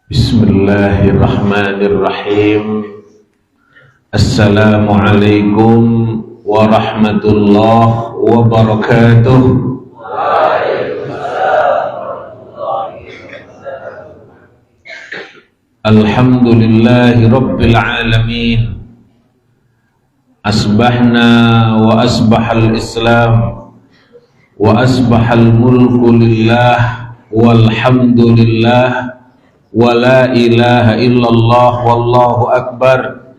Bismillahirrahmanirrahim. Assalamualaikum warahmatullahi wabarakatuh. Alhamdulillahi rabbil alamin. Asbahna wa asbahal islam wa asbahal mulku lillah walhamdulillah wa la ilaha illallah wallahu akbar.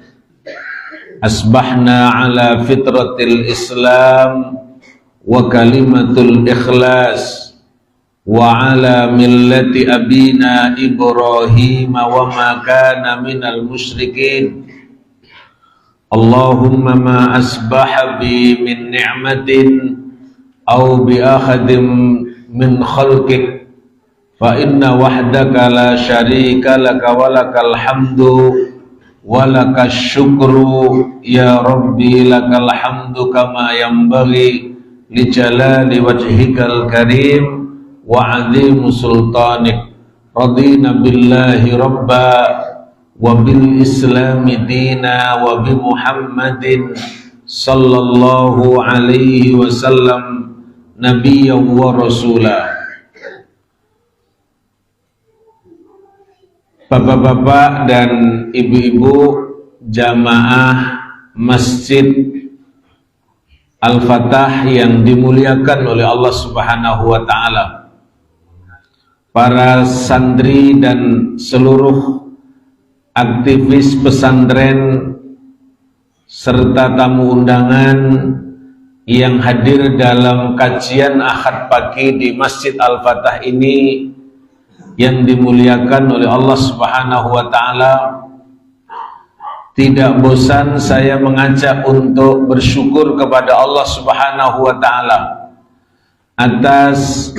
Asbahna ala fitratil islam wa kalimatul ikhlas wa ala millati abina Ibrahim wa ma kana minal musyrikin. Allahumma ma asbaha bi min ni'matin aw bi ahadin min khalqik fa inna wahdaka la syarika laka wa lakal hamdu wa lakas syukru ya rabbi, lakal hamdu kama yanbaghi li jalali wajhikal karim wa azim sultanik. Radina billahi rabba wa bil islami dina wa bi Muhammadin sallallahu alaihi wasallam nabiyyan wa rasulah. Bapak-bapak dan ibu-ibu jamaah Masjid Al-Fatah yang dimuliakan oleh Allah Subhanahu wa ta'ala, para santri dan seluruh aktivis pesantren serta tamu undangan yang hadir dalam kajian Ahad pagi di Masjid Al-Fatah ini yang dimuliakan oleh Allah Subhanahu wa ta'ala. Tidak bosan saya mengajak untuk bersyukur kepada Allah Subhanahu wa ta'ala atas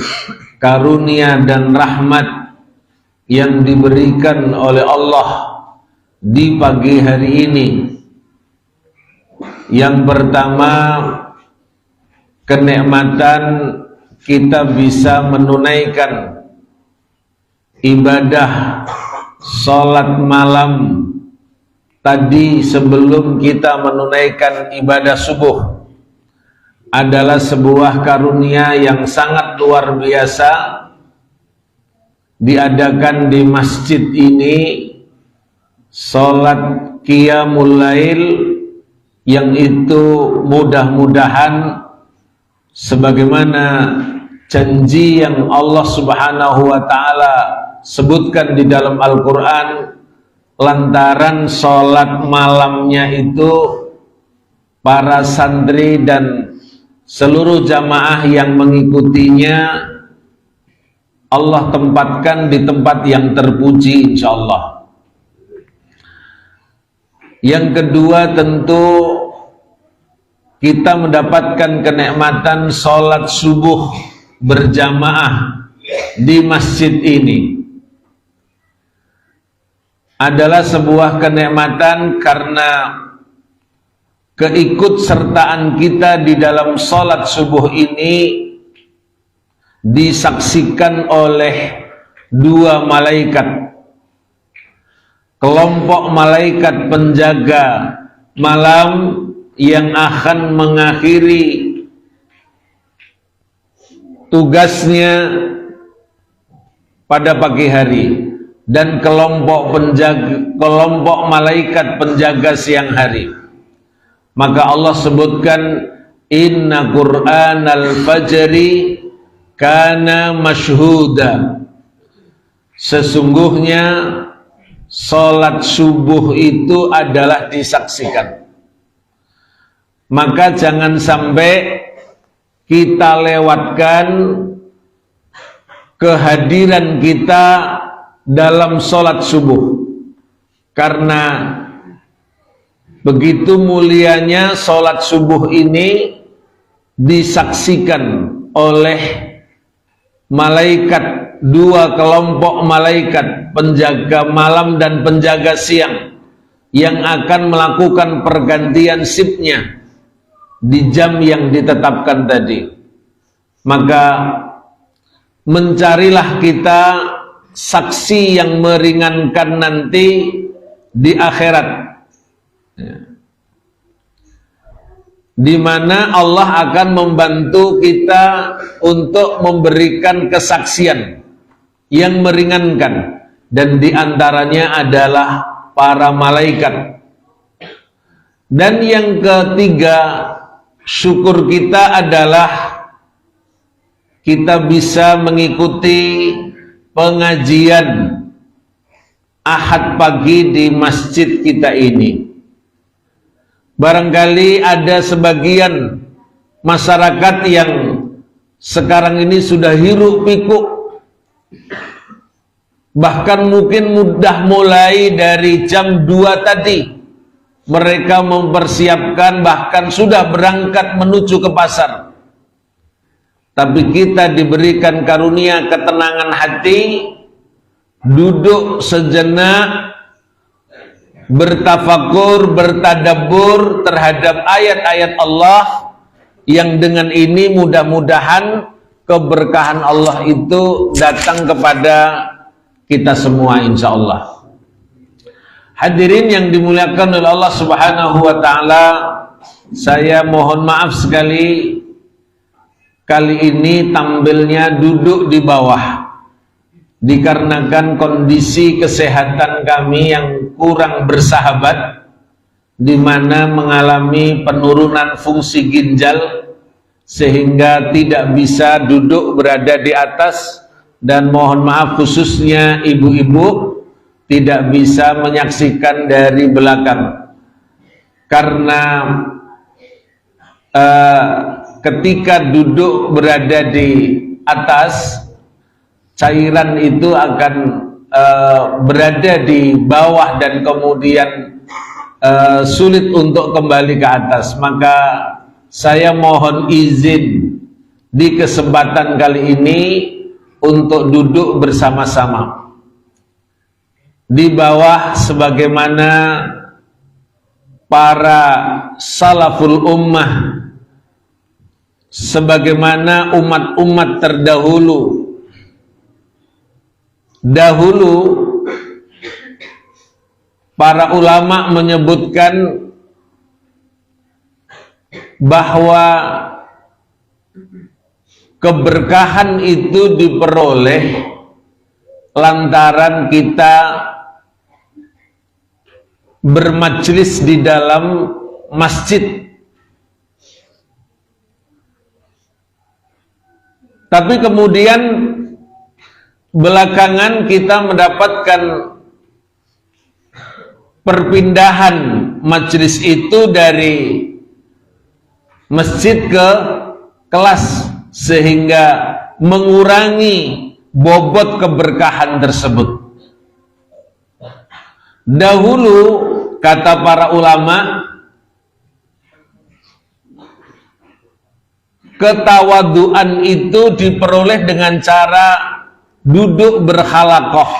karunia dan rahmat yang diberikan oleh Allah di pagi hari ini. Yang pertama, kenikmatan kita bisa menunaikan ibadah sholat malam tadi sebelum kita menunaikan ibadah subuh adalah sebuah karunia yang sangat luar biasa. Diadakan di masjid ini sholat qiyamul lail, yang itu mudah-mudahan sebagaimana janji yang Allah Subhanahu wa ta'ala sebutkan di dalam Al-Quran, lantaran sholat malamnya itu para santri dan seluruh jamaah yang mengikutinya Allah tempatkan di tempat yang terpuji insyaallah. Yang kedua, tentu kita mendapatkan kenikmatan sholat subuh berjamaah di masjid ini adalah sebuah kenikmatan karena keikutsertaan kita di dalam sholat subuh ini disaksikan oleh dua malaikat, kelompok malaikat penjaga malam yang akan mengakhiri tugasnya pada pagi hari, dan kelompok malaikat penjaga siang hari. Maka Allah sebutkan, inna Qur'anal fajri kana masyhuda, sesungguhnya sholat subuh itu adalah disaksikan. Maka jangan sampai kita lewatkan kehadiran kita dalam sholat subuh, karena begitu mulianya sholat subuh ini disaksikan oleh malaikat, dua kelompok malaikat, penjaga malam dan penjaga siang, yang akan melakukan pergantian shiftnya di jam yang ditetapkan tadi. Maka mencarilah kita saksi yang meringankan nanti di akhirat, di mana Allah akan membantu kita untuk memberikan kesaksian yang meringankan, dan diantaranya adalah para malaikat. Dan yang ketiga, syukur kita adalah kita bisa mengikuti pengajian Ahad pagi di masjid kita ini. Barangkali ada sebagian masyarakat yang sekarang ini sudah hiruk pikuk, bahkan mungkin mudah mulai dari jam 2 tadi mereka mempersiapkan, bahkan sudah berangkat menuju ke pasar. Tapi kita diberikan karunia ketenangan hati, duduk sejenak, bertafakur, bertadabbur terhadap ayat-ayat Allah, yang dengan ini mudah-mudahan keberkahan Allah itu datang kepada kita semua insya Allah. Hadirin yang dimuliakan oleh Allah Subhanahu wa ta'ala, saya mohon maaf sekali, kali ini tampilnya duduk di bawah dikarenakan kondisi kesehatan kami yang kurang bersahabat, di mana mengalami penurunan fungsi ginjal sehingga tidak bisa duduk berada di atas, dan mohon maaf khususnya ibu-ibu tidak bisa menyaksikan dari belakang karena ketika duduk berada di atas, cairan itu akan berada di bawah dan kemudian sulit untuk kembali ke atas. Maka saya mohon izin di kesempatan kali ini untuk duduk bersama-sama di bawah sebagaimana para salaful ummah, sebagaimana umat-umat terdahulu. Dahulu para ulama menyebutkan bahwa keberkahan itu diperoleh lantaran kita bermajlis di dalam masjid. Tapi kemudian belakangan kita mendapatkan perpindahan majlis itu dari masjid ke kelas, sehingga mengurangi bobot keberkahan tersebut. Dahulu kata para ulama, ketawaduan itu diperoleh dengan cara duduk berhalaqah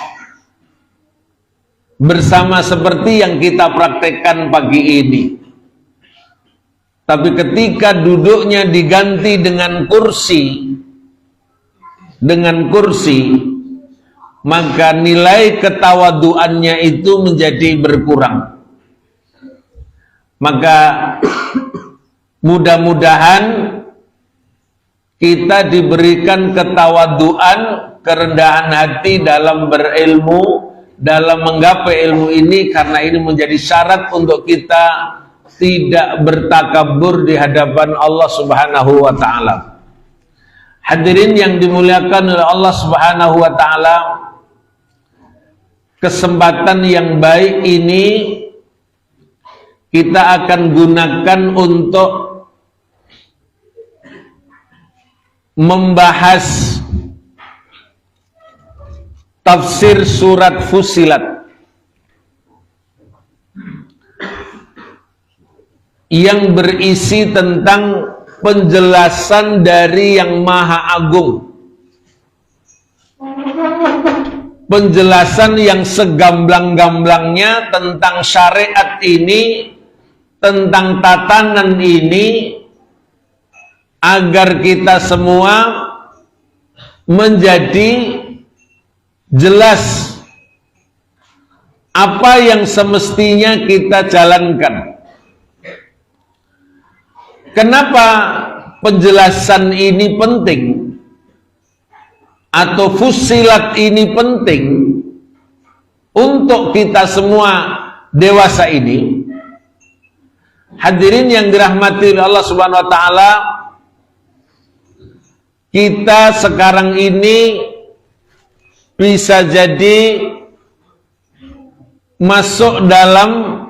bersama seperti yang kita praktekkan pagi ini. Tapi ketika duduknya diganti dengan kursi, maka nilai ketawaduannya itu menjadi berkurang. Maka mudah-mudahan kita diberikan ketawaduan, kerendahan hati dalam berilmu, dalam menggapai ilmu ini, karena ini menjadi syarat untuk kita tidak bertakabur di hadapan Allah Subhanahu wa ta'ala. Hadirin yang dimuliakan oleh Allah Subhanahu wa ta'ala, kesempatan yang baik ini kita akan gunakan untuk membahas tafsir surat Fussilat yang berisi tentang penjelasan dari Yang Maha Agung, penjelasan yang segamblang-gamblangnya tentang syariat ini, tentang tatanan ini, agar kita semua menjadi jelas apa yang semestinya kita jalankan. Kenapa penjelasan ini penting atau fusilat ini penting untuk kita semua dewasa ini? Hadirin yang dirahmati Allah Subhanahu wa taala, kita sekarang ini bisa jadi masuk dalam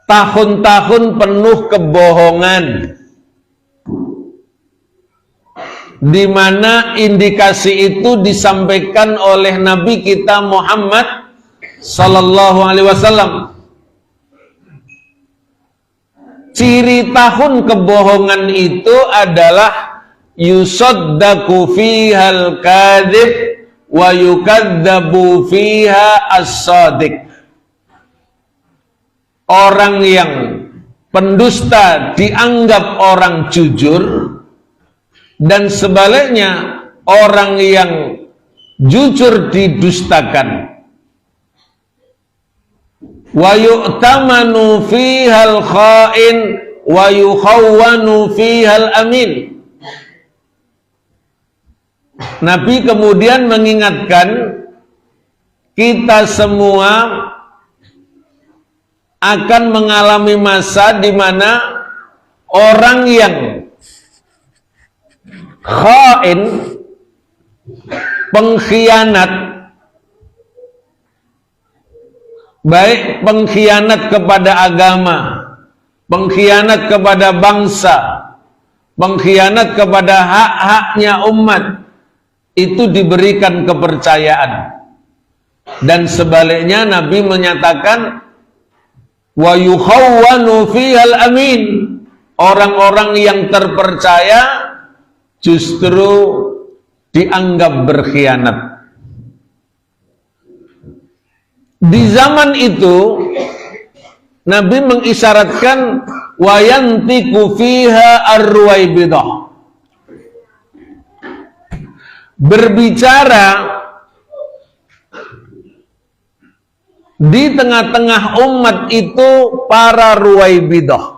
tahun-tahun penuh kebohongan, di mana indikasi itu disampaikan oleh Nabi kita Muhammad sallallahu alaihi wasallam. Ciri tahun kebohongan itu adalah yusaddaku fihal kadhib wa yukadzabu fiha as-shadiq. Orang yang pendusta dianggap orang jujur, dan sebaliknya orang yang jujur didustakan. Wa yu'tamanu fihal kha'in wa yukhawwanu fihal amin. Nabi kemudian mengingatkan kita semua akan mengalami masa di mana orang yang kha'in, pengkhianat, baik pengkhianat kepada agama, pengkhianat kepada bangsa, pengkhianat kepada hak-haknya umat, itu diberikan kepercayaan. Dan sebaliknya Nabi menyatakan wa yukhawwanu fihal amin, orang-orang yang terpercaya justru dianggap berkhianat. Di zaman itu Nabi mengisyaratkan wa yantiqu fiha ar-ruwaibidah, berbicara di tengah-tengah umat itu para ruwaibidah.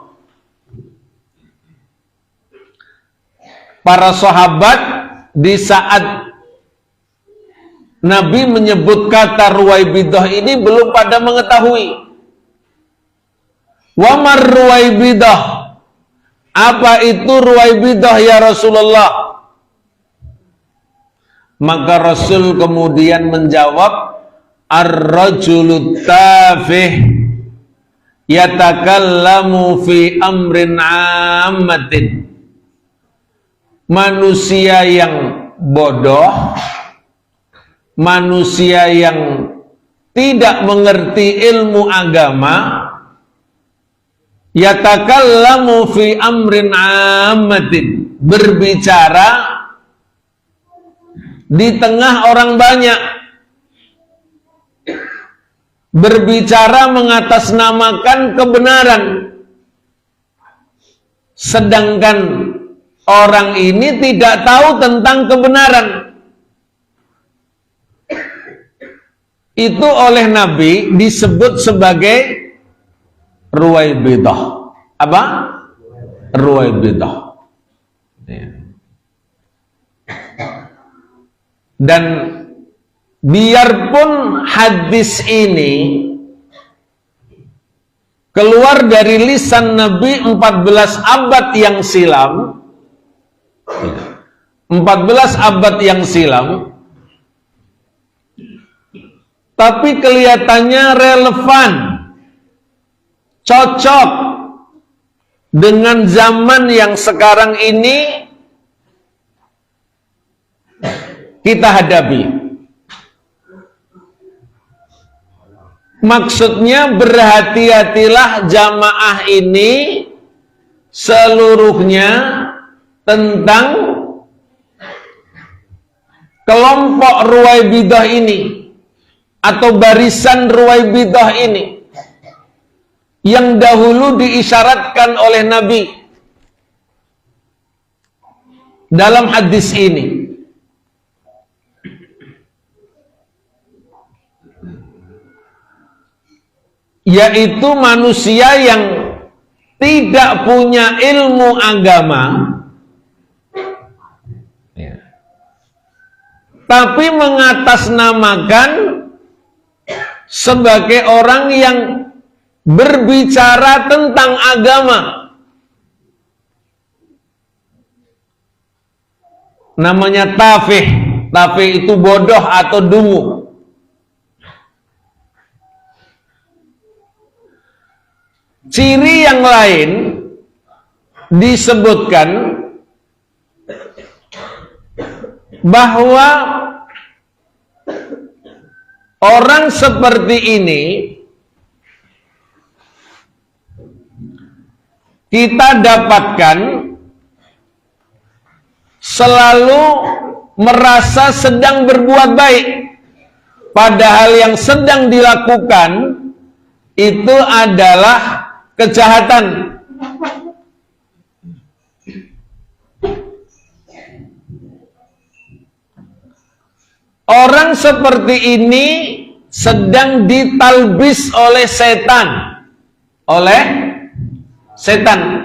Para sahabat di saat Nabi menyebut kata ruwaibidah ini belum pada mengetahui. Wa mar ruwaibidah, apa itu ruwaibidah ya Rasulullah? Maka Rasul kemudian menjawab, ar-rajulu tafih yatakallamu fi amrin ammatin. Manusia yang bodoh, manusia yang tidak mengerti ilmu agama, yatakallamu fi amrin ammatin, berbicara di tengah orang banyak, berbicara mengatasnamakan kebenaran, sedangkan orang ini tidak tahu tentang kebenaran. Itu oleh Nabi disebut sebagai ruwaibidah. Apa? Ruwaibidah. Dan biarpun hadis ini keluar dari lisan Nabi 14 abad yang silam, 14 abad yang silam, tapi kelihatannya relevan, cocok dengan zaman yang sekarang ini kita hadapi. Maksudnya berhati-hatilah jamaah ini seluruhnya tentang kelompok ruwaibidah ini atau barisan ruwaibidah ini yang dahulu diisyaratkan oleh Nabi dalam hadis ini. yaitu manusia yang tidak punya ilmu agama, ya, tapi mengatasnamakan sebagai orang yang berbicara tentang agama. Namanya tafih. Tafih itu bodoh atau dungu. Ciri yang lain disebutkan bahwa orang seperti ini kita dapatkan selalu merasa sedang berbuat baik, padahal yang sedang dilakukan itu adalah kejahatan. Orang seperti ini sedang ditalbis oleh setan. Oleh setan.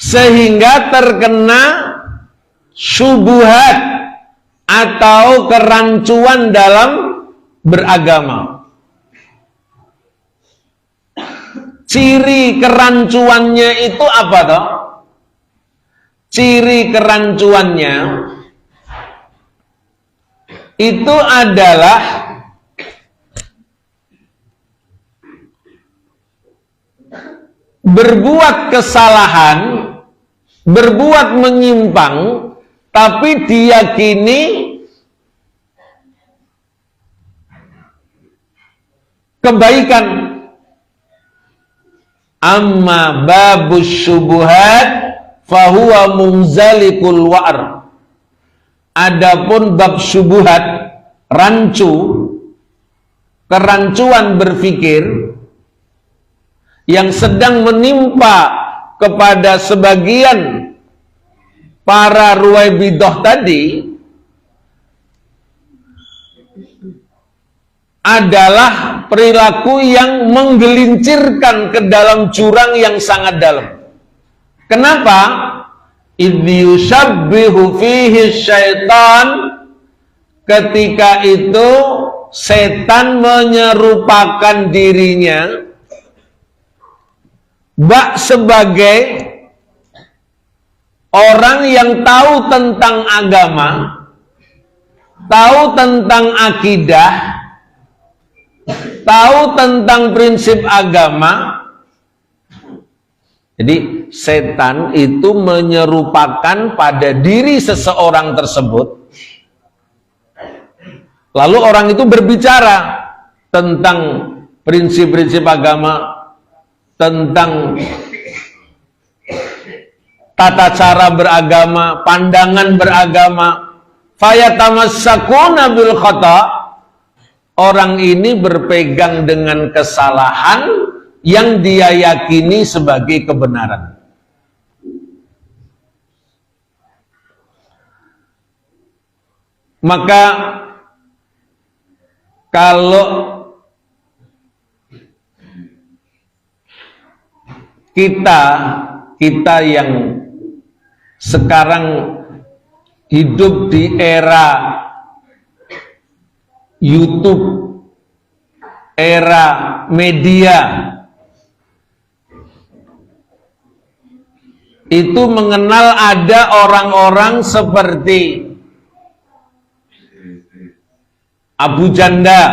Sehingga terkena syubhat atau kerancuan dalam beragama. Ciri kerancuannya itu apa toh? Ciri kerancuannya itu adalah berbuat kesalahan, berbuat menyimpang, tapi diyakini kebaikan. Amma babus syubuhat fahuwa munzalikul wa'r. Adapun bab syubuhat, rancu, kerancuan berpikir yang sedang menimpa kepada sebagian para ruwaibidah tadi adalah perilaku yang menggelincirkan ke dalam jurang yang sangat dalam. Kenapa? Idh yushabbihu fihi syaitan, ketika itu setan menyerupakan dirinya sebagai orang yang tahu tentang agama, tahu tentang akidah, tahu tentang prinsip agama. Jadi setan itu menyerupakan pada diri seseorang tersebut. Lalu orang itu berbicara tentang prinsip-prinsip agama, tentang tata cara beragama, pandangan beragama. Fayatamassakuna bil khata. Orang ini berpegang dengan kesalahan yang dia yakini sebagai kebenaran. Maka kalau kita yang sekarang hidup di era YouTube, era media, itu mengenal ada orang-orang seperti Abu Janda,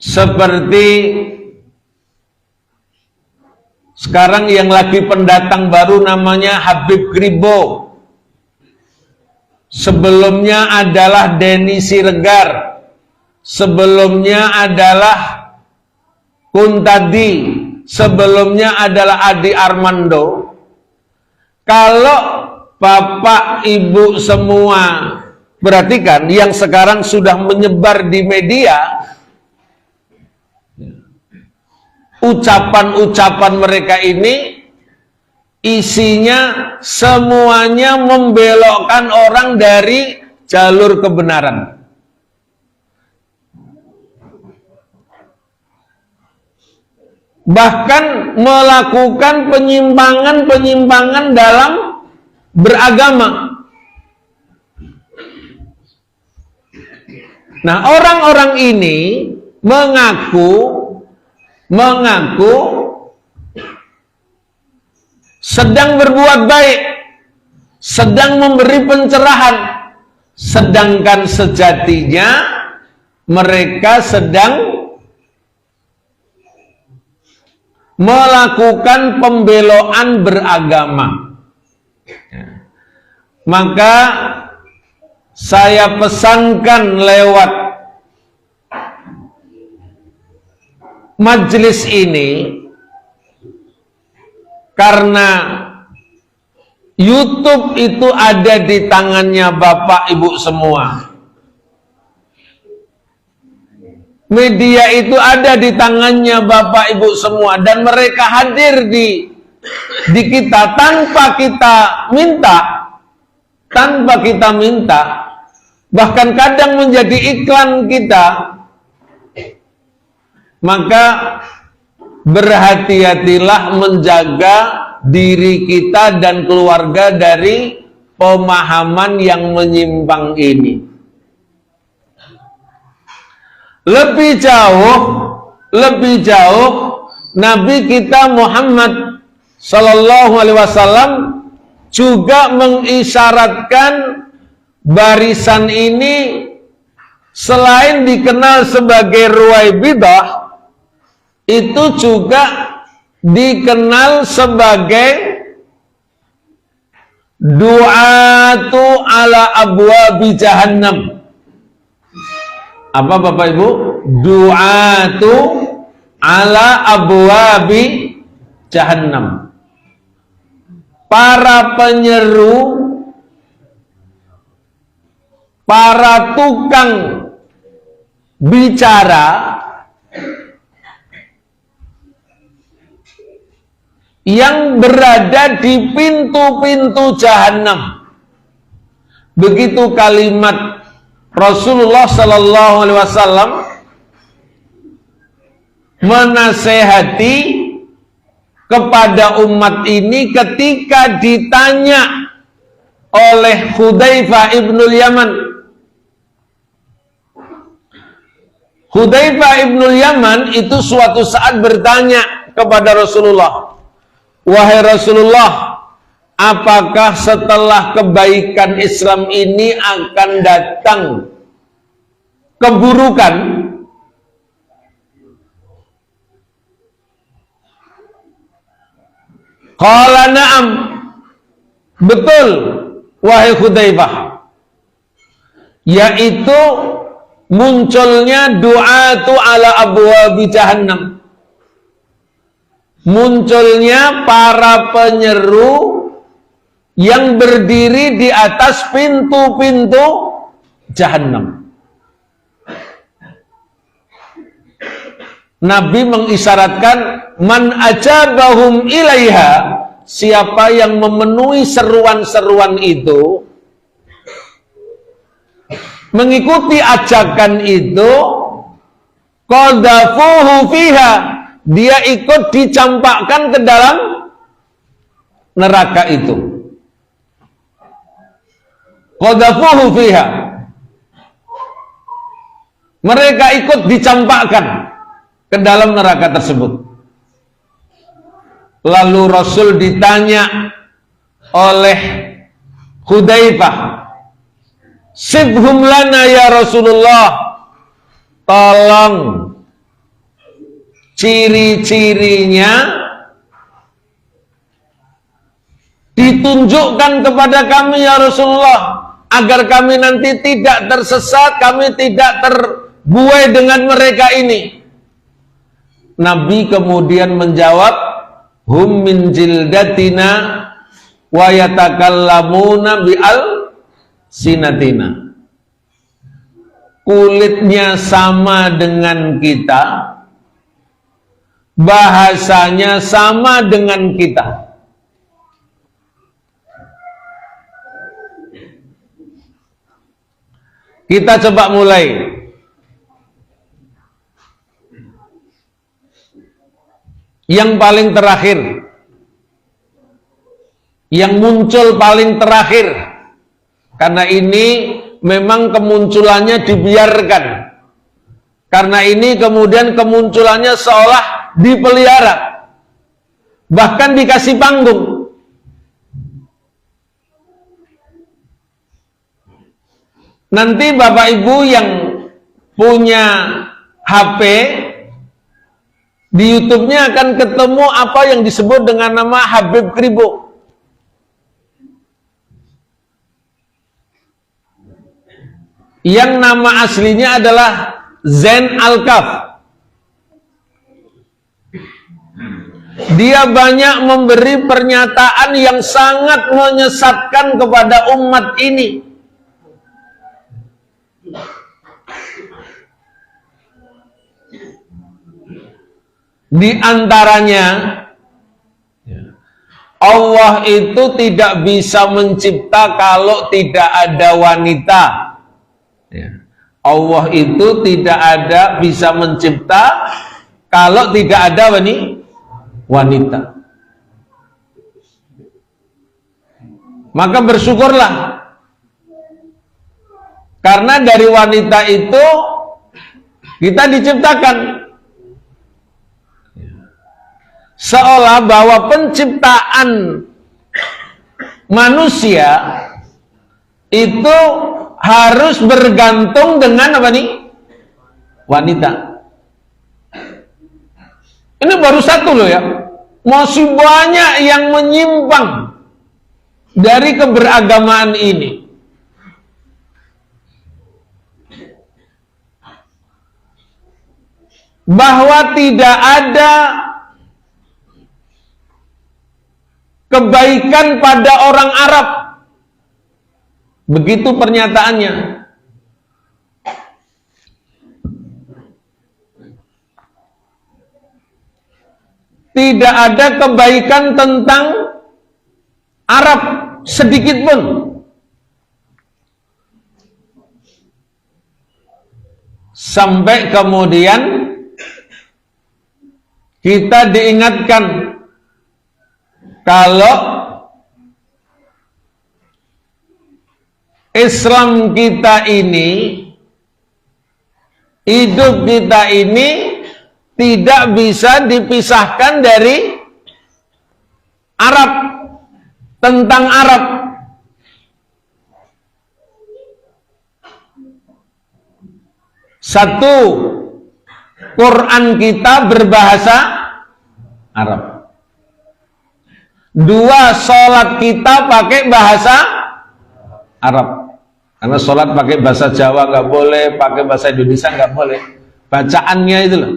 seperti sekarang yang lagi pendatang baru namanya Habib Kribo, sebelumnya adalah Denny Siregar, sebelumnya adalah Kuntadi, sebelumnya adalah Adi Armando. Kalau Bapak Ibu semua perhatikan, yang sekarang sudah menyebar di media, ucapan-ucapan mereka ini isinya semuanya membelokkan orang dari jalur kebenaran. Bahkan melakukan penyimpangan-penyimpangan dalam beragama. Nah, orang-orang ini mengaku sedang berbuat baik, sedang memberi pencerahan, sedangkan sejatinya mereka sedang melakukan pembeloan beragama. Maka saya pesankan lewat majelis ini, karena YouTube itu ada di tangannya Bapak Ibu semua. Media itu ada di tangannya Bapak Ibu semua, dan mereka hadir di kita tanpa kita minta, bahkan kadang menjadi iklan kita. Maka berhati-hatilah menjaga diri kita dan keluarga dari pemahaman yang menyimpang ini. Lebih jauh Nabi kita Muhammad Sallallahu Alaihi Wasallam juga mengisyaratkan barisan ini selain dikenal sebagai Ruwaibidah, itu juga dikenal sebagai du'atu ala abwabi jahannam. Apa Bapak Ibu? Du'atu ala abwabi jahannam. Para penyeru, para tukang bicara yang berada di pintu-pintu jahanam. Begitu kalimat Rasulullah Sallallahu Alaihi Wasallam menasehati kepada umat ini ketika ditanya oleh Hudzaifah ibnul Yaman. Hudzaifah ibnul Yaman itu suatu saat bertanya kepada Rasulullah, "Wahai Rasulullah, apakah setelah kebaikan Islam ini akan datang keburukan?" Qala na'am. Betul, wahai Hudzaifah. Yaitu munculnya du'atu ala abwabi jahannam. Munculnya para penyeru yang berdiri di atas pintu-pintu jahanam. Nabi mengisyaratkan, man ajabahum ilaiha, siapa yang memenuhi seruan-seruan itu, mengikuti ajakan itu, qadhafuhu fiha, dia ikut dicampakkan ke dalam neraka itu. Qadhafuhu fiha, mereka ikut dicampakkan ke dalam neraka tersebut. Lalu Rasul ditanya oleh Hudzaifah, "Sibhum lana ya Rasulullah." Tolong ciri-cirinya ditunjukkan kepada kami ya Rasulullah, agar kami nanti tidak tersesat, kami tidak terbuai dengan mereka ini. Nabi kemudian menjawab, hum min jildatina wa yatakallamuna bi'al sinatina. Kulitnya sama dengan kita, bahasanya sama dengan kita. Kita coba mulai. Yang paling terakhir, yang muncul paling terakhir, karena ini memang kemunculannya dibiarkan, karena ini kemudian kemunculannya seolah dipelihara, bahkan dikasih panggung. Nanti Bapak Ibu yang punya HP, di YouTube-nya akan ketemu apa yang disebut dengan nama Habib Kribo. Yang nama aslinya adalah Zain Al-Kaf. Dia banyak memberi pernyataan yang sangat menyesatkan kepada umat ini. Di antaranya, Allah itu tidak bisa mencipta kalau tidak ada wanita. Allah itu tidak bisa mencipta kalau tidak ada wanita. Maka bersyukurlah, karena dari wanita itu kita diciptakan. Seolah bahwa penciptaan manusia itu harus bergantung dengan apa nih? Wanita. Ini baru satu loh ya. Masih banyak yang menyimpang dari keberagamaan ini. Bahwa tidak ada kebaikan pada orang Arab. Begitu pernyataannya. Tidak ada kebaikan tentang Arab sedikit pun. Sampai kemudian kita diingatkan kalau Islam kita ini, hidup kita ini tidak bisa dipisahkan dari Arab, tentang Arab. Satu, Quran kita berbahasa Arab. Dua, sholat kita pakai bahasa Arab. Karena sholat pakai bahasa Jawa nggak boleh, pakai bahasa Indonesia nggak boleh. Bacaannya itu loh.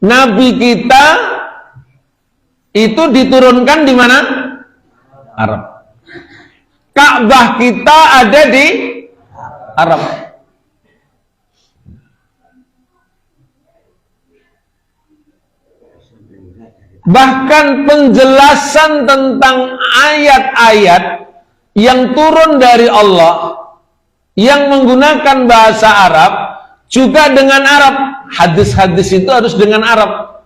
Nabi kita itu diturunkan di mana? Arab. Ka'bah kita ada di Arab. Bahkan penjelasan tentang ayat-ayat yang turun dari Allah yang menggunakan bahasa Arab juga dengan Arab. Hadis-hadis itu harus dengan Arab.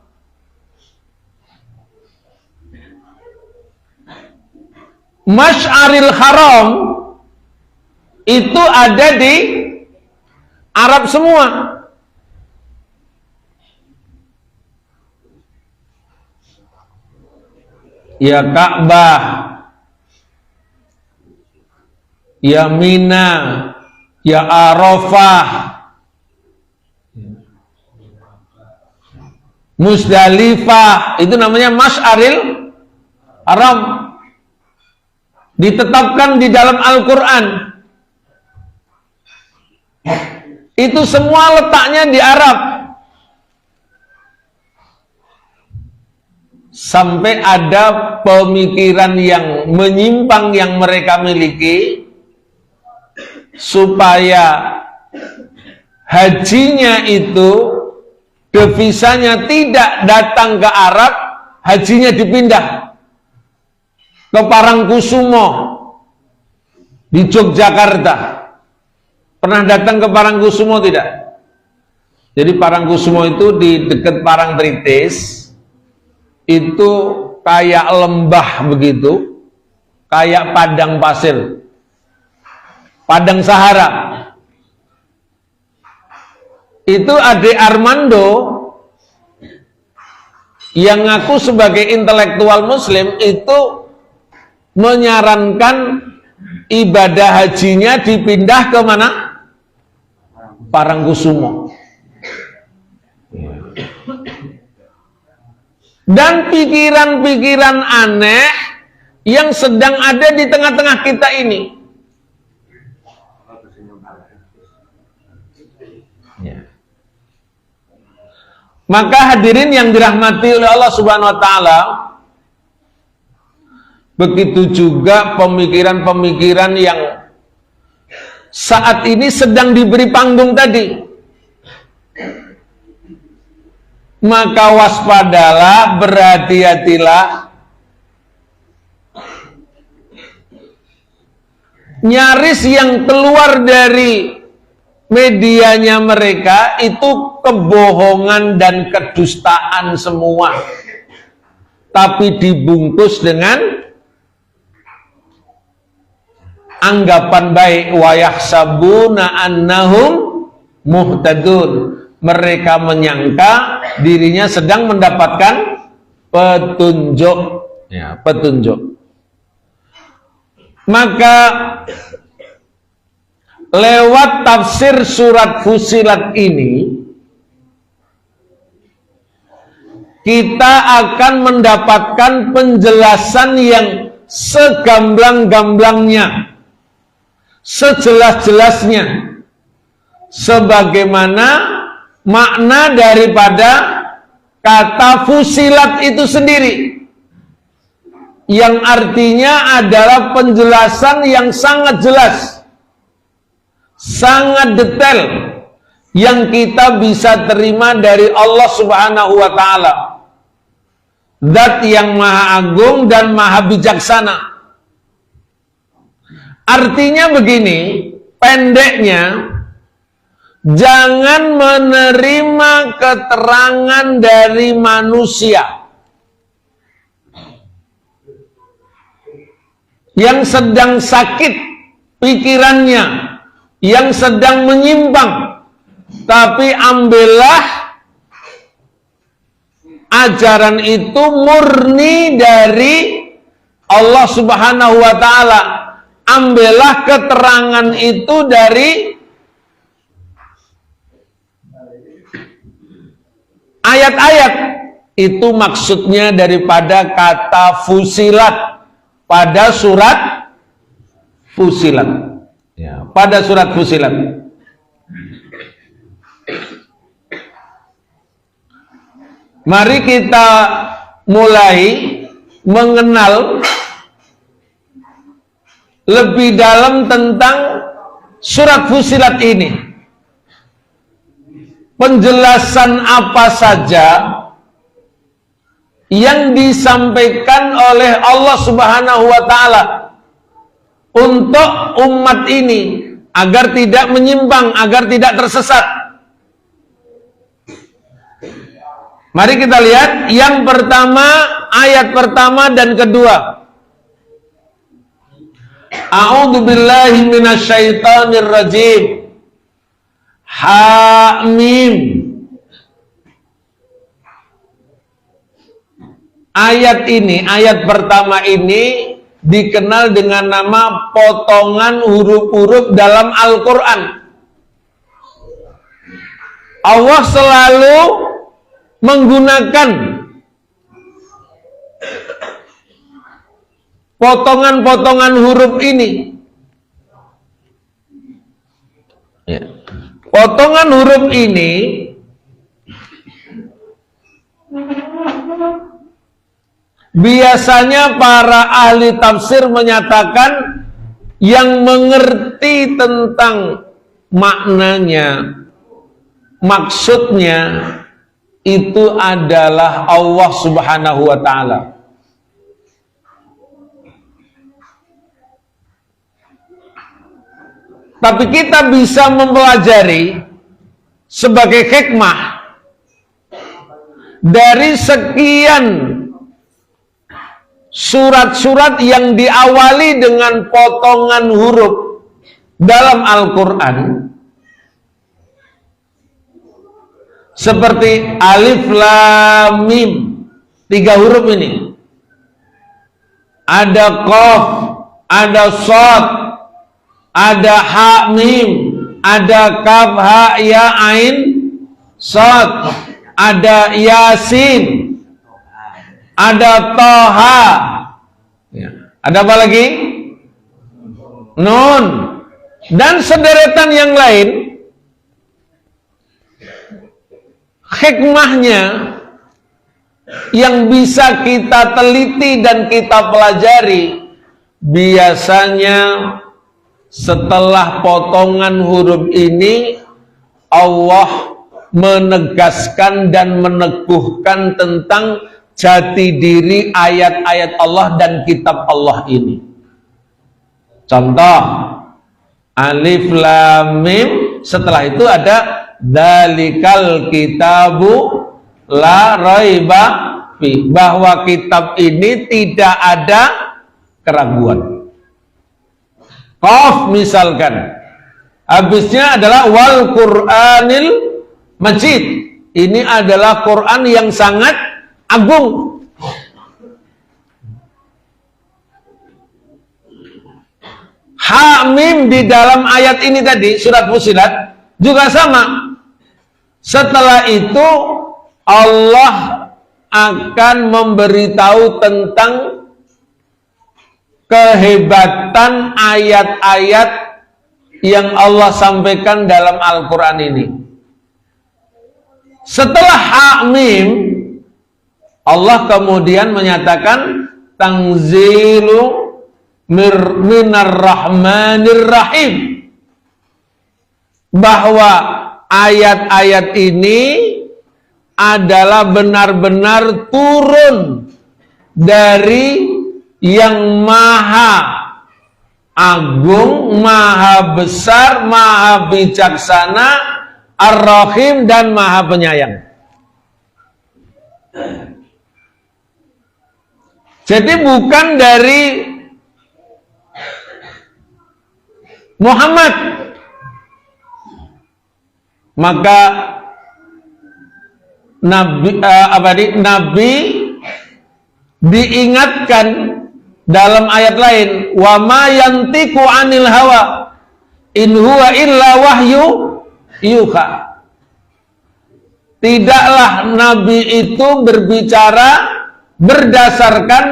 Masy'aril Haram itu ada di Arab semua. Ya Ka'bah, ya Mina, ya Arafah, Musdalifah, itu namanya Masy'aril Haram. Ditetapkan di dalam Al-Quran. Itu semua letaknya di Arab. Sampai ada pemikiran yang menyimpang yang mereka miliki, supaya hajinya itu devisanya tidak datang ke Arab, hajinya dipindah ke Parangkusumo, di Yogyakarta. Pernah datang ke Parangkusumo tidak? Jadi Parangkusumo itu di dekat Parangtritis, itu kayak lembah begitu, kayak padang pasir, padang Sahara. Itu adik Armando yang ngaku sebagai intelektual muslim itu menyarankan ibadah hajinya dipindah ke mana? Parangkusumo. Dan pikiran-pikiran aneh yang sedang ada di tengah-tengah kita ini. Maka hadirin yang dirahmati oleh Allah Subhanahu wa taala, begitu juga pemikiran-pemikiran yang saat ini sedang diberi panggung tadi. Maka waspadalah, berhati-hatilah, nyaris yang keluar dari medianya mereka itu kebohongan dan kedustaan semua, tapi dibungkus dengan anggapan baik. Wa yahsabuna annahum muhtadun. Mereka menyangka dirinya sedang mendapatkan petunjuk, ya, petunjuk. Maka lewat tafsir surat Fussilat ini kita akan mendapatkan penjelasan yang segamblang-gamblangnya, sejelas-jelasnya, sebagaimana makna daripada kata fusilat itu sendiri, yang artinya adalah penjelasan yang sangat jelas, sangat detail, yang kita bisa terima dari Allah Subhanahu wa taala, Zat yang maha agung dan maha bijaksana. Artinya begini, pendeknya, jangan menerima keterangan dari manusia yang sedang sakit pikirannya, yang sedang menyimpang, tapi ambillah ajaran itu murni dari Allah Subhanahu wa taala. Ambillah keterangan itu dari ayat-ayat. Itu maksudnya daripada kata fusilat pada surat Fussilat. Ya, pada surat Fussilat. Mari kita mulai mengenal lebih dalam tentang surat Fussilat ini. Penjelasan apa saja yang disampaikan oleh Allah Subhanahu wa taala untuk umat ini agar tidak menyimpang, agar tidak tersesat. Mari kita lihat yang pertama, ayat pertama dan kedua. A'udzu billahi minasyaitonir rajim. Hamim. Ayat ini, ayat pertama ini dikenal dengan nama potongan huruf-huruf dalam Al-Quran. Allah selalu menggunakan potongan-potongan huruf ini. Potongan huruf ini biasanya para ahli tafsir menyatakan yang mengerti tentang maknanya, maksudnya itu adalah Allah Subhanahu wa ta'ala. Tapi kita bisa mempelajari sebagai hikmah dari sekian surat-surat yang diawali dengan potongan huruf dalam Al-Quran, seperti alif lam mim, 3 huruf ini. Ada qaf, ada shad, ada ha mim, ada kaf ha ya ain shad, ada yasin, ada toha, ya. Ada apa lagi? Nun, dan sederetan yang lain. Hikmahnya yang bisa kita teliti dan kita pelajari, biasanya setelah potongan huruf ini Allah menegaskan dan meneguhkan tentang jati diri ayat-ayat Allah dan kitab Allah ini. Contoh, alif lam mim, setelah itu ada dzalikal kitabu la raiba fi, bahwa kitab ini tidak ada keraguan. Qaf misalkan, habisnya adalah wal Qur'anil Majid, ini adalah Quran yang sangat agung. Ha mim di dalam ayat ini tadi, surat Fussilat, juga sama. Setelah itu Allah akan memberitahu tentang kehebatan ayat-ayat yang Allah sampaikan dalam Al-Quran ini. Setelah ha-mim, Allah kemudian menyatakan tanzilu minar rahmanir rahim, bahwa ayat-ayat ini adalah benar-benar turun dari yang maha agung, maha besar, maha bijaksana, ar-rahim, dan maha penyayang. Jadi bukan dari Muhammad. Maka Nabi diingatkan dalam ayat lain, wa ma yantiqu anil hawa in huwa illa wahyu yuha. Tidaklah Nabi itu berbicara berdasarkan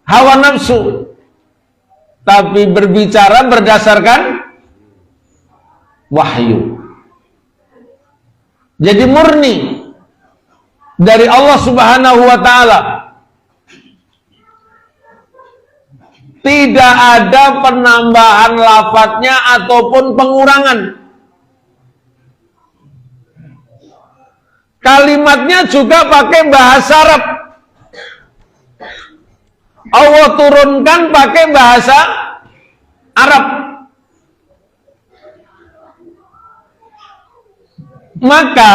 hawa nafsu, tapi berbicara berdasarkan wahyu. Jadi murni dari Allah Subhanahu wa ta'ala. Tidak ada penambahan lafadznya ataupun pengurangan. Kalimatnya juga pakai bahasa Arab. Allah turunkan pakai bahasa Arab. Maka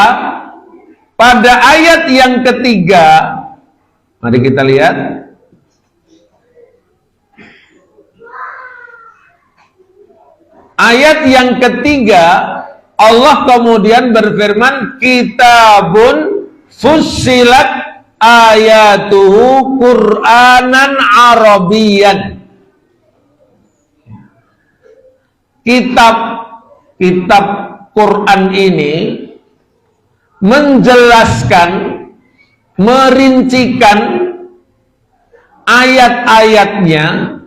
pada ayat yang ketiga, mari kita lihat. Ayat yang ketiga, Allah kemudian berfirman, kitabun fussilat ayatuhu Qur'anan Arabiyyan. Kitab Quran ini menjelaskan, merincikan ayat-ayatnya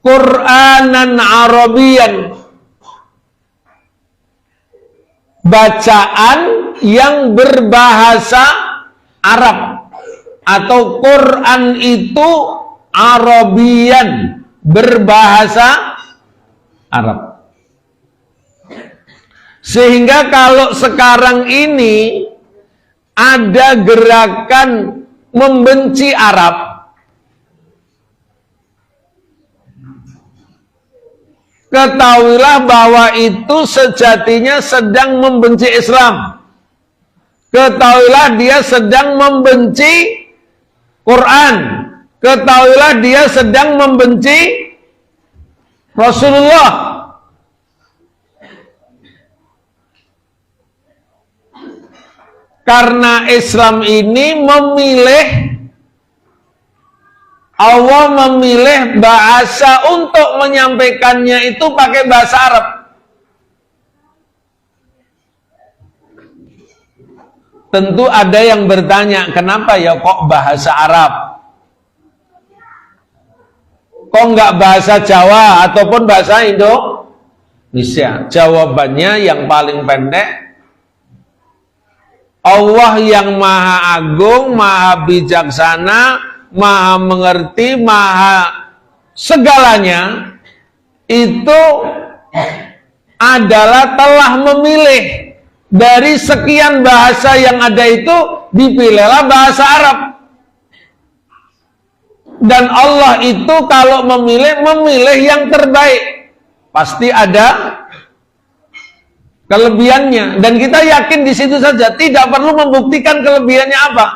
Qur'anan Arabiyyan, bacaan yang berbahasa Arab, atau Quran itu Arabiyyan, berbahasa Arab. Sehingga kalau sekarang ini ada gerakan membenci Arab, ketahuilah bahwa itu sejatinya sedang membenci Islam. Ketahuilah dia sedang membenci Quran. Ketahuilah dia sedang membenci Rasulullah. Karena Islam ini Allah memilih bahasa untuk menyampaikannya itu pakai bahasa Arab. Tentu ada yang bertanya, kenapa ya kok bahasa Arab? Kok nggak bahasa Jawa ataupun bahasa Indonesia? Jawabannya yang paling pendek, Allah yang maha agung, maha bijaksana, maha mengerti, maha segalanya, itu adalah telah memilih dari sekian bahasa yang ada itu, dipilihlah bahasa Arab. Dan Allah itu kalau memilih yang terbaik. Pasti ada kelebihannya, dan kita yakin di situ saja, tidak perlu membuktikan kelebihannya apa.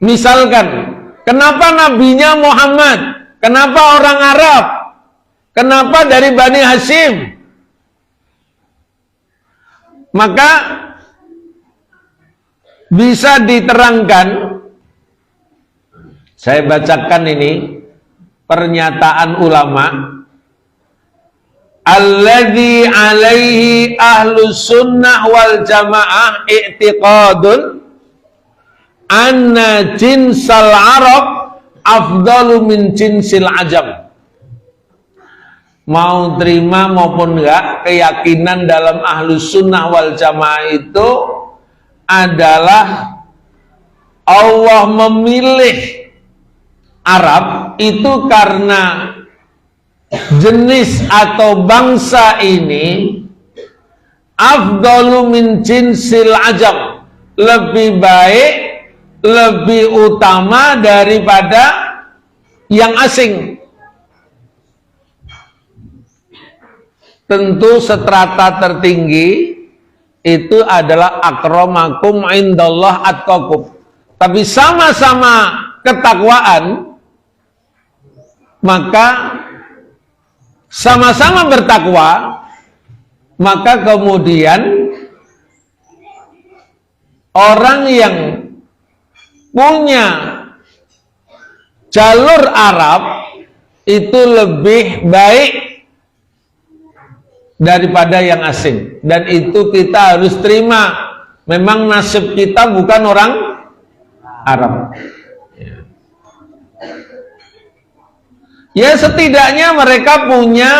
Misalkan, kenapa nabinya Muhammad? Kenapa orang Arab? Kenapa dari Bani Hashim? Maka bisa diterangkan, saya bacakan ini pernyataan ulama, alladzi alaihi ahlus sunnah wal jamaah i'tiqadun anna jinsal Arab afdalu min jinsil ajam. Mau terima maupun enggak, keyakinan dalam ahlus sunnah wal jamaah itu adalah Allah memilih Arab itu karena jenis atau bangsa ini afdalu min jinsil ajam, lebih baik, lebih utama daripada yang asing. Tentu strata tertinggi itu adalah akramakum indallah atqakum. Tapi sama-sama ketakwaan, maka sama-sama bertakwa, maka kemudian orang yang punya jalur Arab itu lebih baik daripada yang asing, dan itu kita harus terima. Memang nasib kita bukan orang Arab. Ya setidaknya mereka punya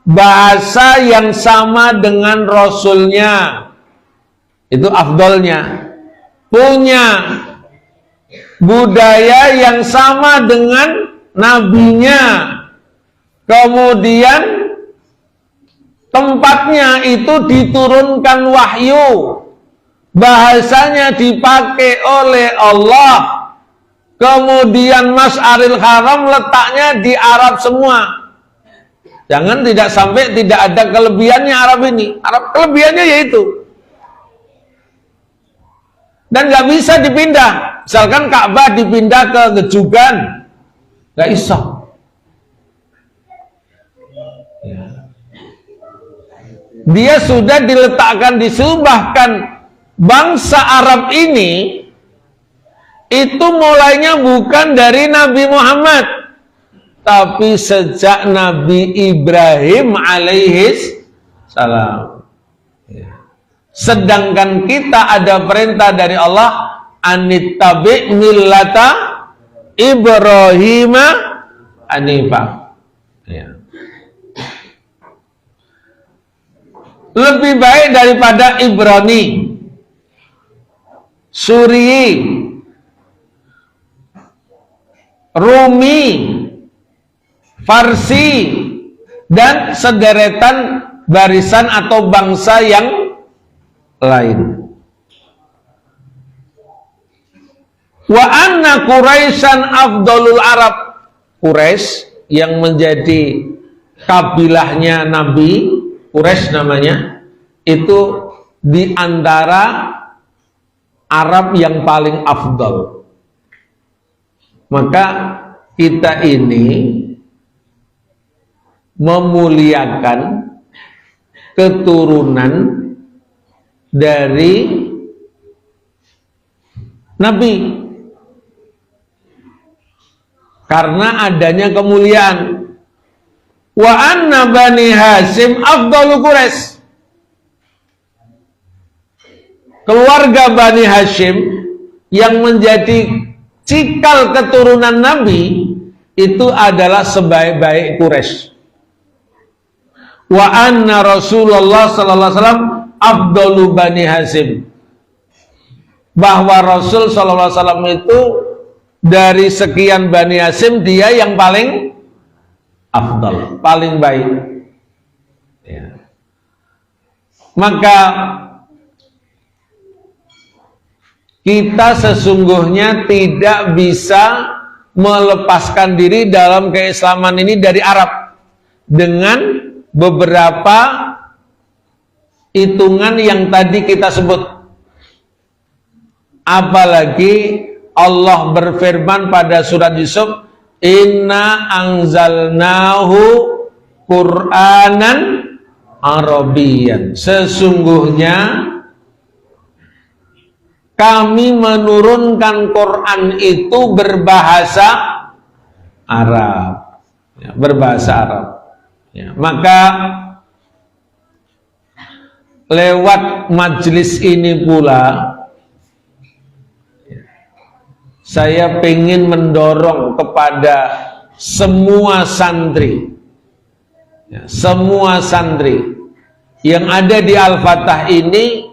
bahasa yang sama dengan Rasulnya, itu afdolnya. Punya budaya yang sama dengan nabinya, kemudian tempatnya itu diturunkan wahyu, bahasanya dipakai oleh Allah. Kemudian Mas'aril Haram letaknya di Arab semua. Jangan tidak sampai tidak ada kelebihannya Arab ini. Arab kelebihannya yaitu. Dan nggak bisa dipindah. Misalkan Ka'bah dipindah ke Gejugan, nggak bisa. Dia sudah diletakkan di situ. Bahkan bangsa Arab ini itu mulainya bukan dari Nabi Muhammad, tapi sejak Nabi Ibrahim alaihis salam. Sedangkan kita ada perintah dari Allah, anittabi millata Ibrahim Hanifah. Lebih baik daripada Ibrani, Suri, Rumi, Farsi, dan sederetan barisan atau bangsa yang lain. Wa anna Quraisyan afdalul Arab. Quraisy yang menjadi kabilahnya Nabi, Quraisy namanya, itu di antara Arab yang paling afdal. Maka kita ini memuliakan keturunan dari Nabi karena adanya kemuliaan. Wa anna Bani Hashim afdalu Quraisy. Keluarga Bani Hashim yang menjadi cikal keturunan Nabi itu adalah sebaik-baik Quraisy. Wa anna Rasulullah sallallahu alaihi wasallam afdalu Bani Hashim. Bahwa Rasul sallallahu alaihi wasallam itu dari sekian Bani Hashim dia yang paling afdal, paling baik. Ya. Maka kita sesungguhnya tidak bisa melepaskan diri dalam keislaman ini dari Arab dengan beberapa hitungan yang tadi kita sebut. Apalagi Allah berfirman pada surat Yusuf, inna anzalnahu Qur'anan Arabiyyan. Sesungguhnya kami menurunkan Quran itu berbahasa Arab, ya, berbahasa Arab. Ya, maka lewat majelis ini pula saya ingin mendorong kepada semua santri, ya, semua santri yang ada di Al-Fatah ini,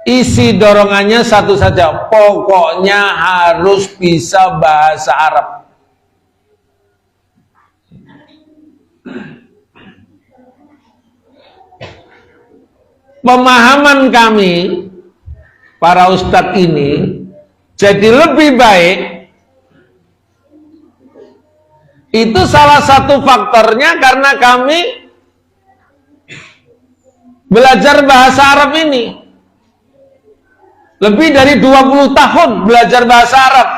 isi dorongannya satu saja, pokoknya harus bisa bahasa Arab. Pemahaman kami para ustadz ini jadi lebih baik. Itu salah satu faktornya karena kami belajar bahasa Arab ini. Lebih dari 20 tahun belajar bahasa Arab.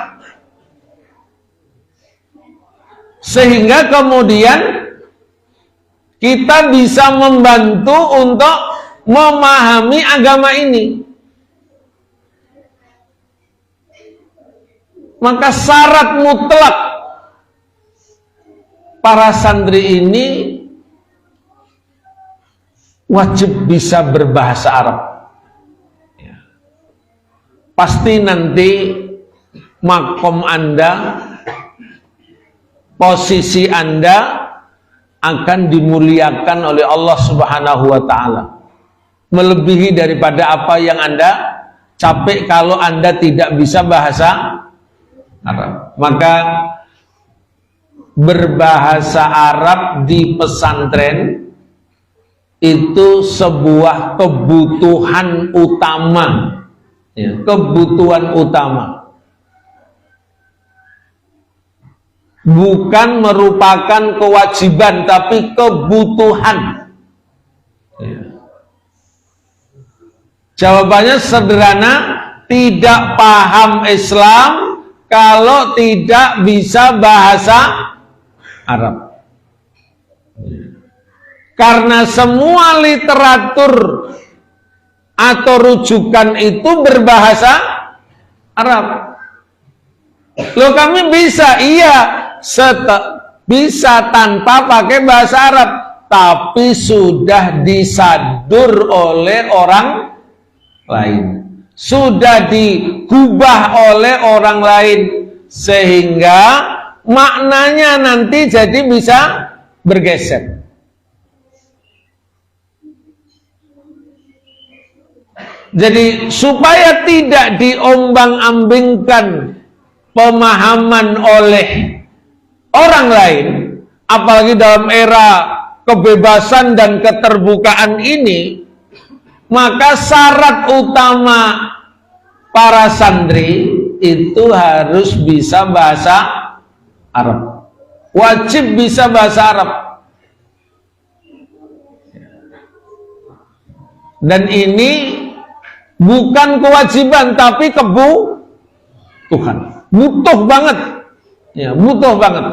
Sehingga kemudian kita bisa membantu untuk memahami agama ini. Maka syarat mutlak para santri ini wajib bisa berbahasa Arab. Ya. Pasti nanti makom Anda, posisi Anda akan dimuliakan oleh Allah Subhanahu wa Ta'ala, melebihi daripada apa yang Anda capek kalau Anda tidak bisa bahasa Arab. Maka berbahasa Arab di pesantren itu sebuah kebutuhan utama, ya, kebutuhan utama, bukan merupakan kewajiban tapi kebutuhan. Ya. Jawabannya sederhana, tidak paham Islam kalau tidak bisa bahasa Arab. Karena semua literatur atau rujukan itu berbahasa Arab. Loh, kami bisa, iya, bisa tanpa pakai bahasa Arab, tapi sudah disadur oleh orang lain, sudah digubah oleh orang lain, sehingga maknanya nanti jadi bisa bergeser. Jadi supaya tidak diombang-ambingkan pemahaman oleh orang lain, apalagi dalam era kebebasan dan keterbukaan ini, maka syarat utama para santri itu harus bisa bahasa Arab. Wajib bisa bahasa Arab. Dan ini bukan kewajiban tapi kebutuhan. Butuh banget. Ya, butuh banget.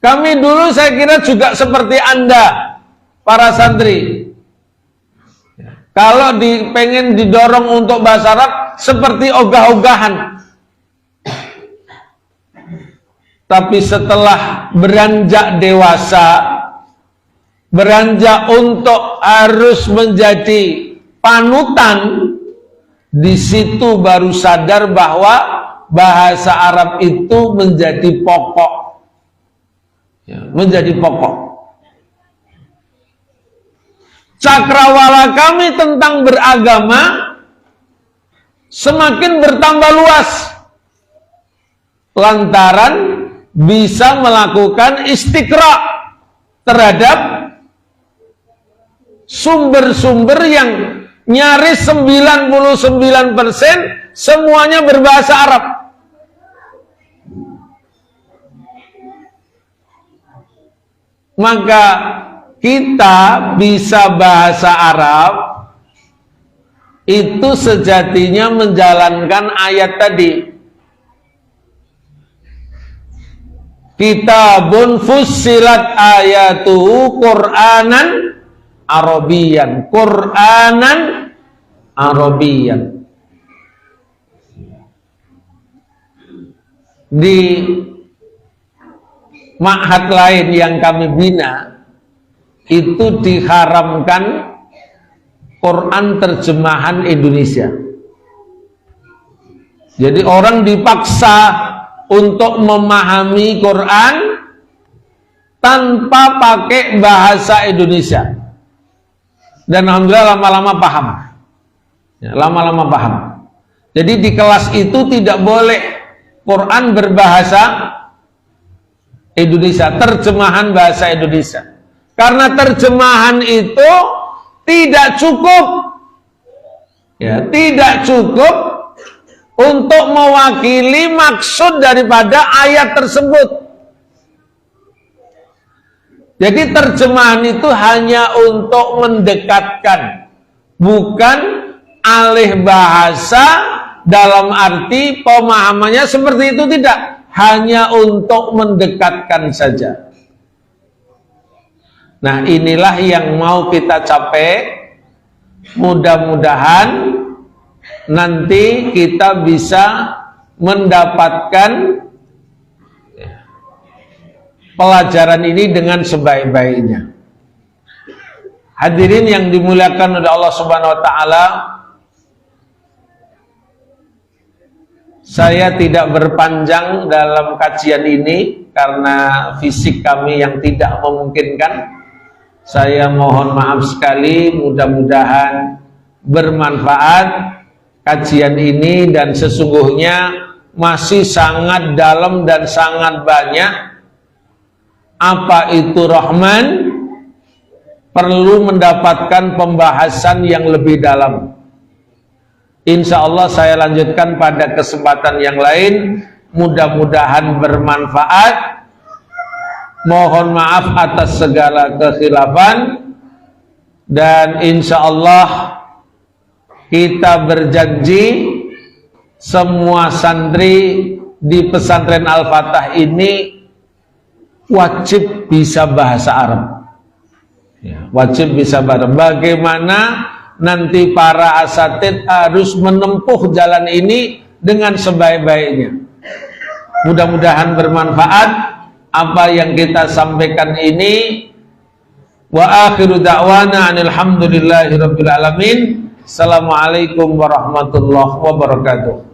Kami dulu saya kira juga seperti Anda, para santri. Kalau pengen didorong untuk bahasa Arab seperti ogah-ogahan. Tapi setelah beranjak dewasa, beranjak untuk harus menjadi panutan, di situ baru sadar bahwa bahasa Arab itu menjadi pokok. Ya, menjadi pokok. Cakrawala kami tentang beragama semakin bertambah luas lantaran bisa melakukan istiqra terhadap sumber-sumber yang nyaris 99% semuanya berbahasa Arab. Maka kita bisa bahasa Arab itu sejatinya menjalankan ayat tadi. Kitabun fussilat ayatuhu Qur'anan Arabiyan. Qur'anan Arabiyan. Di ma'had lain yang kami bina itu diharamkan Quran terjemahan Indonesia. Jadi orang dipaksa untuk memahami Quran tanpa pakai bahasa Indonesia. Dan alhamdulillah lama-lama paham. Ya, lama-lama paham. Jadi di kelas itu tidak boleh Quran berbahasa Indonesia, terjemahan bahasa Indonesia. Karena terjemahan itu tidak cukup. Ya, tidak cukup untuk mewakili maksud daripada ayat tersebut. Jadi terjemahan itu hanya untuk mendekatkan, bukan alih bahasa dalam arti pemahamannya seperti itu, tidak. Hanya untuk mendekatkan saja. Nah, inilah yang mau kita capai. Mudah-mudahan nanti kita bisa mendapatkan pelajaran ini dengan sebaik-baiknya. Hadirin yang dimuliakan oleh Allah Subhanahu wa taala, saya tidak berpanjang dalam kajian ini karena fisik kami yang tidak memungkinkan. Saya mohon maaf sekali, mudah-mudahan bermanfaat kajian ini, dan sesungguhnya masih sangat dalam dan sangat banyak. Apa itu Rahman? Perlu mendapatkan pembahasan yang lebih dalam. Insya Allah saya lanjutkan pada kesempatan yang lain. Mudah-mudahan bermanfaat. Mohon maaf atas segala kekhilafan, dan insya Allah kita berjanji semua santri di pesantren Al-Fatah ini wajib bisa bahasa Arab. Ya, wajib bisa bahasa Arab. Bagaimana nanti para asatid harus menempuh jalan ini dengan sebaik-baiknya. Mudah-mudahan bermanfaat apa yang kita sampaikan ini. Wa akhiru da'wana alhamdulillahi rabbil alamin. Assalamualaikum warahmatullahi wabarakatuh.